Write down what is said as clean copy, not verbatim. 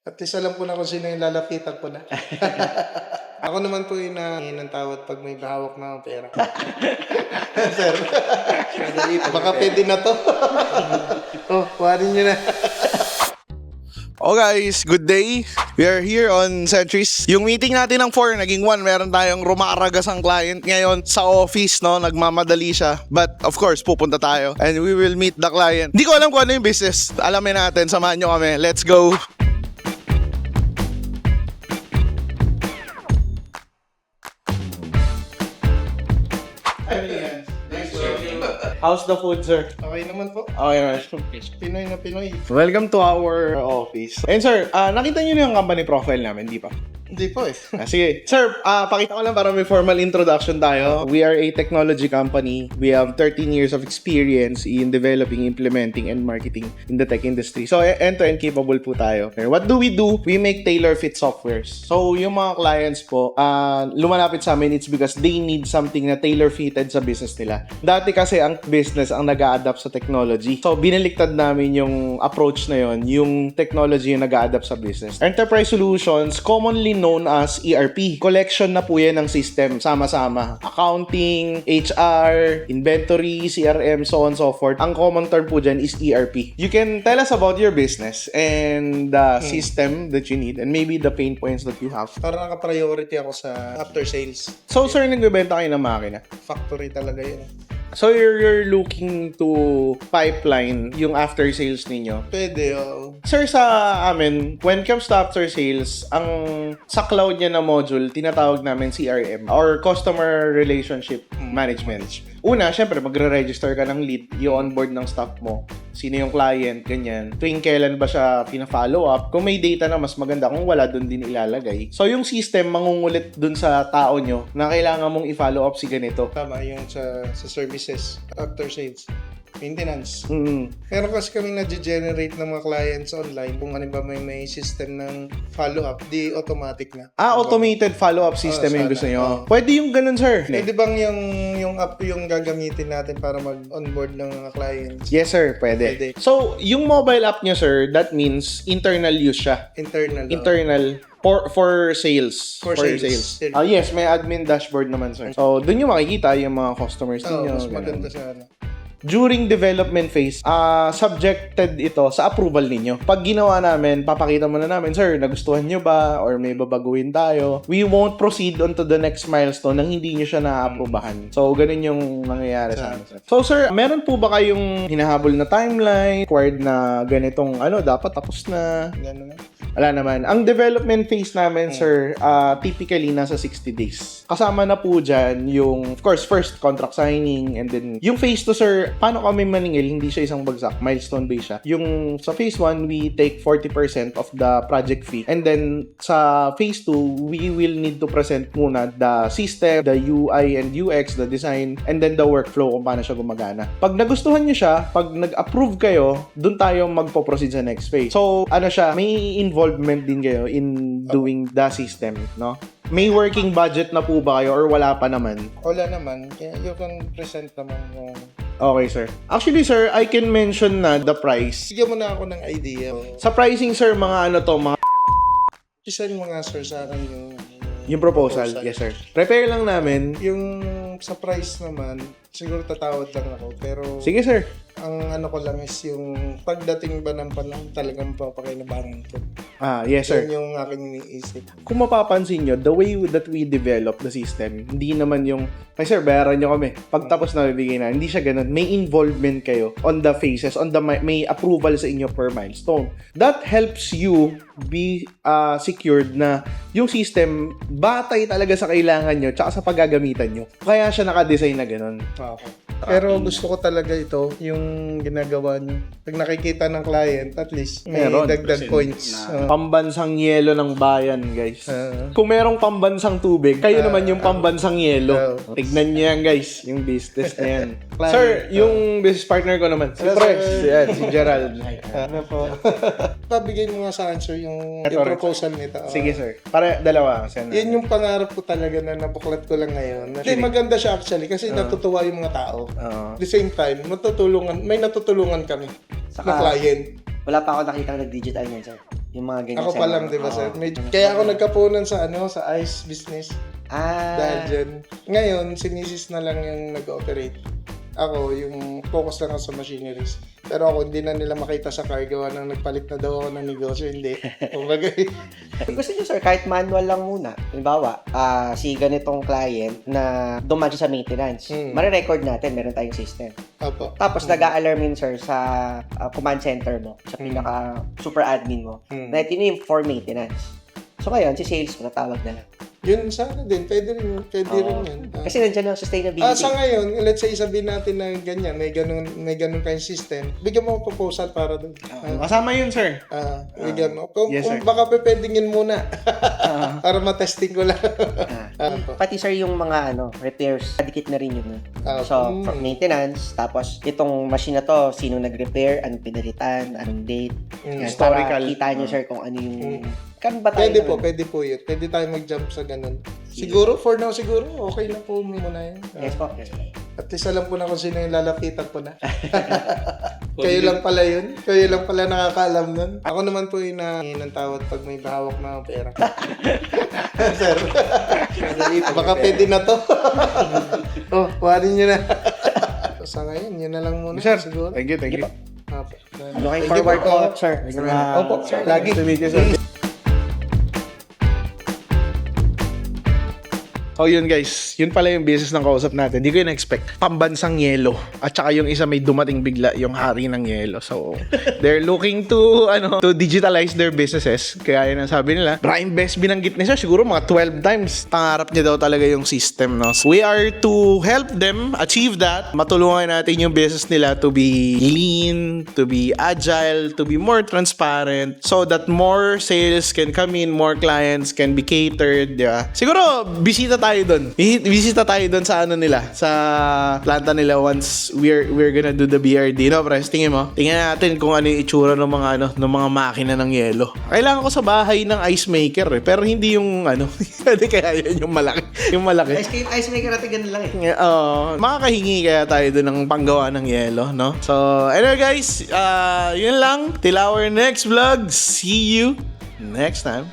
At least alam ko na kung sino yung lalapitan ko na. Ako naman po yung ng tawad pag may hawak na akong pera. Sir, baka pwede na to. Oh, kuhanin nyo na. Oh guys, good day. We are here on Centuries. Yung meeting natin ng 4, naging 1. Meron tayong rumaragas ang client ngayon sa office, no? Nagmamadali siya. But of course, pupunta tayo and we will meet the client. Hindi ko alam kung ano yung business. Alamin natin, samahan nyo kami. Let's go! How's the food, sir? Okay naman po. Okay, right. Pinoy na Pinoy. Welcome to our office. And sir, nakita niyo na yung company profile namin, di pa? Hindi po eh. Sige. Sir, pakita ko lang para may formal introduction tayo. We are a technology company. We have 13 years of experience in developing, implementing, and marketing in the tech industry. So, end-to-end capable po tayo. Okay. What do? We make tailor-fit softwares. So, yung mga clients po, lumalapit sa amin, it's because they need something na tailor-fitted sa business nila. Dati kasi ang business ang nag-a-adapt sa technology. So, binaliktad namin yung approach na yon, yung technology yung nag-a-adapt sa business. Enterprise solutions, commonly known as ERP. Collection na po yan ng system, sama-sama. Accounting, HR, inventory, CRM, so on and so forth. Ang common term po dyan is ERP. You can tell us about your business and the system that you need and maybe the pain points that you have. Parang naka-priority ako sa after sales. So, sir, nagbebenta kayo ng makina? Factory talaga yun. So, you're looking to pipeline yung after sales ninyo? Pwede, oh. Sir, sa amin, when it comes to after sales, ang sa cloud niya na module, tinatawag namin CRM or Customer Relationship Management. Una, syempre, magre-register ka ng lead, i-onboard ng staff mo, sino yung client, ganyan. Tuwing kailan ba siya pina-follow up. Kung may data na mas maganda, kung wala, dun din ilalagay. So, yung system, mangungulit dun sa tao nyo na kailangan mong i-follow up si ganito. Tama, yung sa services, after sales. Maintenance. Mm-hmm. Meron kasi kami na-generate ng mga clients online. Kung ano ba may system ng follow-up, di automatic na. Automated follow-up system yung gusto nyo. Pwede yung ganun, sir. Pwede bang yung app yung gagamitin natin para mag-onboard ng mga clients? Yes, sir. Pwede. So, yung mobile app nyo, sir, that means internal use siya. Internal. For sales. For sales. Yes, may admin dashboard naman, sir. So, dun yung makikita yung mga customers ninyo. Mas maganda sa ano. During development phase, subjected ito sa approval ninyo. Pag ginawa namin, papakita muna namin, sir, nagustuhan nyo ba? Or may babaguhin tayo? We won't proceed on to the next milestone nang hindi nyo siya na-aprobahan. So, ganun yung nangyayari sa amin, sir. So, sir, meron po ba kayong hinahabol na timeline? Required na ganitong, dapat tapos na? Ganun na. Wala naman. Ang development phase namin, sir, typically nasa 60 days. Kasama na po dyan yung, of course, first contract signing and then yung phase 2, sir, paano kami maningil? Hindi siya isang bagsak. Milestone based siya. Yung sa phase 1, we take 40% of the project fee. And then sa phase 2, we will need to present muna the system, the UI and UX, the design, and then the workflow kung paano siya gumagana. Pag nagustuhan nyo siya, pag nag-approve kayo, dun tayo magpo-proceed sa next phase. So, may involvement din kayo in doing the system, no? May working budget na po ba kayo or wala pa naman? Wala naman. Kaya you can present naman yung... Okay, sir. Actually, sir, I can mention na the price. Bigyan mo na ako ng idea. Sa pricing, sir, mga mga... Isa yung mga sir sa akin yung proposal. Yes, sir. Prepare lang namin. Yung sa price naman, siguro tatawad lang ako. Pero... Sige, sir. Ang ko lang is yung pagdating ba ng panahon talagang papakinabangan ko. Yes, sir. Yan yung aking iniisip. Kung mapapansin nyo, the way that we develop the system, hindi naman yung, sir, bayaran nyo kami. Pagtapos na bibigay na, hindi siya ganun. May involvement kayo on the phases, may approval sa inyo per milestone. That helps you be secured na yung system batay talaga sa kailangan nyo tsaka sa paggagamitan nyo. Kaya siya nakadesign na ganun. Okay. Pero gusto ko talaga ito, yung ginagawa nyo. Pag nakikita ng client, at least may dagdag points. Pambansang yelo ng bayan, guys. Kung merong pambansang tubig, kayo naman yung pambansang yelo. Tignan nyo yan, guys. Yung business na yan. Sir, yung business partner ko naman. Si Fresh. Si Gerald. Ano po? Pabigay mo nga sa answer yung proposal nito. Sige, sir. Para dalawa. Yan yung pangarap ko talaga na napuklat ko lang ngayon. Kasi maganda siya actually kasi natutuwa yung mga tao. At the same time, may natutulungan kami na client. Wala pa ako nakita ng digital niyan, sir. Yung mga ganyan. Ako pa lang, di ba, sir? Kaya ako nagkapunan sa sa ice business. Dahil dyan. Ngayon, si Mrs. na lang yung nag-operate. Ako, yung focus lang ako sa machineries. Pero ako, hindi na nila makita sa car, gawa nang nagpalit na daw ako ng negosyo, hindi. Kumbaga, Gusto nyo, sir, kahit manual lang muna. Halimbawa, si ganitong client na dumaan siya sa maintenance. Marirecord natin, meron tayong system. Opo. Tapos nag-a-alarm yun, sir, sa command center mo, sa pinaka super admin mo, na ito yung for maintenance. So ngayon, si sales mo, natawag na lang. Yun sana din, pwede rin yun. Kasi nandiyan ang sustainability. Sa ngayon, let's say sabihin natin na ganyan, may ganun kayong system, bigyan mo ako proposal para doon. Kasama yun, sir. Bigyan mo. Kung Yes, sir. baka pwedengin muna para matesting ko lang. Pati sir yung mga repairs, dikit na rin yun. So, for maintenance, tapos itong machine na to, sino nag-repair, anong pinalitan, anong date. Yan, Historical. Para kita nyo sir kung ano yung... Kan ba tayo? Pwede po yun. Pwede tayo mag-jump sa ganun. Siguro, for now siguro, okay na po muna yun. Yes po. At least alam po na kung sino yung lalapitan ko na. Kayo lang pala yun. Kayo lang pala nakakaalam nun. Ako naman po yung ng tawad pag may bahawak na pera. Sir, baka pwede na to. Kuhanin nyo na. Sa ngayon, yun na lang muna. Sir, siguro. thank you. Looking forward po, sir. Opo, sir. Lagi. Oh, yun guys. Yun pala yung business ng kausap natin. Hindi ko yun expect. Pambansang yelo. At saka yung isa may dumating bigla, yung hari ng yelo. So, they're looking to digitalize their businesses. Kaya yun ang sabi nila. Brian Best binanggit niya siya. Siguro mga 12 times. Pangarap niya daw talaga yung system, no? So, we are to help them achieve that. Matulungan natin yung business nila to be lean, to be agile, to be more transparent, so that more sales can come in, more clients can be catered, di ba? Siguro, bisita tayo doon. Bisita tayo doon sa nila, sa planta nila once we're gonna do the BRD. No, pres, tingin mo? Tingnan natin kung ano yung itsura ng mga ng mga makina ng yelo. Kailangan ko sa bahay ng ice maker pero hindi yung hindi kaya yun yung malaki. Ice maker natin ganun lang eh. Makakahingi kaya tayo doon ng panggawa ng yelo, no? So, anyway guys, yun lang. Till our next vlog. See you next time.